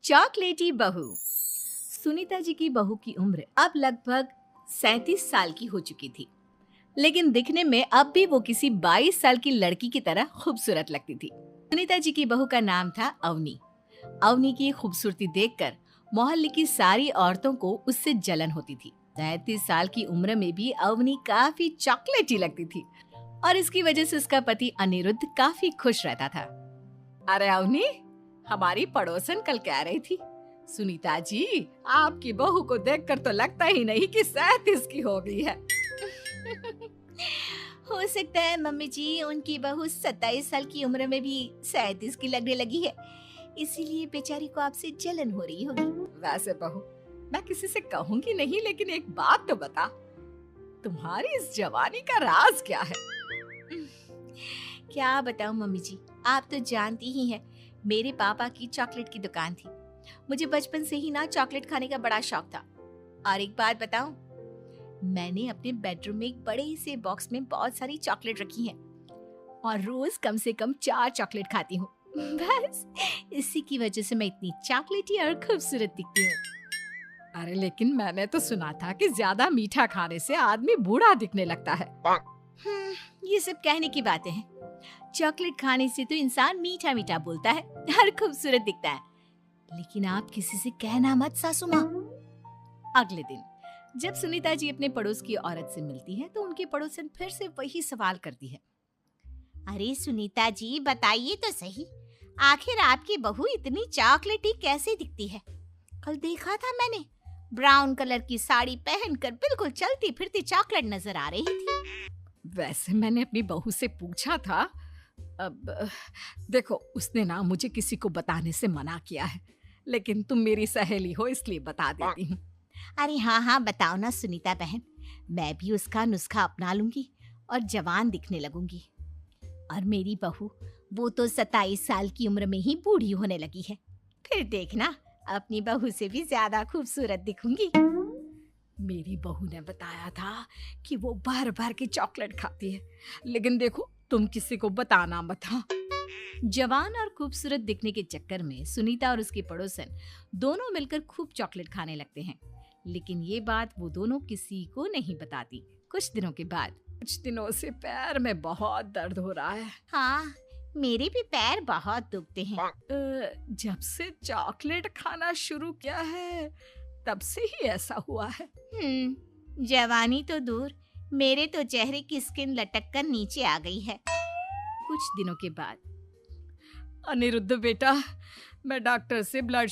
चॉकलेटी बहू। सुनीता जी की बहू की उम्र अब लगभग 37 साल की हो चुकी थी, लेकिन दिखने में अब भी वो किसी 22 साल की लड़की की तरह खूबसूरत लगती थी। सुनीता जी की बहू का नाम था अवनी। अवनी की खूबसूरती देखकर मोहल्ले की सारी औरतों को उससे जलन होती थी। 37 साल की उम्र में भी अवनी काफी चॉकलेटी लगती थी और इसकी वजह से उसका पति अनिरुद्ध काफी खुश रहता था। अरे अवनी, हमारी पड़ोसन कल कह रही थी, सुनीता जी आपकी बहू को देखकर तो लगता ही नहीं कि 37 की हो गई है। हो सकता है मम्मी जी उनकी बहू 27 साल की उम्र में भी 37 की लगने लगी है, इसीलिए बेचारी को आपसे जलन हो रही होगी। वैसे बहू, मैं किसी से कहूंगी नहीं, लेकिन एक बात तो बता, तुम्हारी इस जवानी का राज क्या है? क्या बताऊं मम्मी जी, आप तो जानती ही हैं, मेरे पापा की चॉकलेट की दुकान थी। मुझे बचपन से ही ना चॉकलेट खाने का बड़ा शौक था। और एक बात बताऊं, मैंने अपने बेडरूम में एक बड़े से बॉक्स में बहुत सारी चॉकलेट रखी हैं और रोज कम से कम 4 चॉकलेट खाती हूँ। बस इसी की वजह से मैं इतनी चॉकलेटी और खूबसूरत दिखती हूँ। अरे लेकिन मैंने तो सुना था कि ज्यादा मीठा खाने से आदमी बूढ़ा दिखने लगता है। ये सब कहने की बातें हैं। चॉकलेट खाने से तो इंसान मीठा मीठा बोलता है और खूबसूरत दिखता है। लेकिन आप किसी से कहना मत सासू माँ। अगले दिन जब सुनीता जी अपने पड़ोस की औरत से मिलती है तो उनकी पड़ोसन फिर से वही सवाल करती है। अरे सुनीता जी बताइए तो सही, आखिर आपकी बहू इतनी चॉकलेटी कैसे दिखती है? कल देखा था मैंने, ब्राउन कलर की साड़ी पहनकर बिल्कुल चलती फिरती चॉकलेट नजर आ रही थी। वैसे मैंने अपनी बहू से पूछा था। अब देखो, उसने ना मुझे किसी को बताने से मना किया है, लेकिन तुम मेरी सहेली हो इसलिए बता देती हूँ। अरे हाँ हाँ बताओ ना सुनीता बहन, मैं भी उसका नुस्खा अपना लूंगी और जवान दिखने लगूंगी। और मेरी बहू, वो तो 27 साल की उम्र में ही बूढ़ी होने लगी है, फिर देखना अपनी बहू से भी ज्यादा खूबसूरत दिखूंगी। मेरी बहू ने बताया था कि वो भर भर के चॉकलेट खाती है, लेकिन देखो तुम किसी को बताना मत। हाँ। जवान और खूबसूरत दिखने के चक्कर में सुनीता और उसकी पड़ोसन दोनों मिलकर खूब चॉकलेट खाने लगते हैं, लेकिन ये बात वो दोनों किसी को नहीं बताती। कुछ दिनों से पैर में बहुत दर्द हो रहा है। हाँ, मेरे भी पैर बहुत दुखते हैं। जब से चॉकलेट खाना शुरू किया है तब से ही ऐसा हुआ है। जवानी तो दूर, मेरे तो चेहरे की स्किन लटक कर नीचे आ गई है। कुछ दिनों के बाद, अनिरुद्ध बेटा, मैं डॉक्टर से ब्लड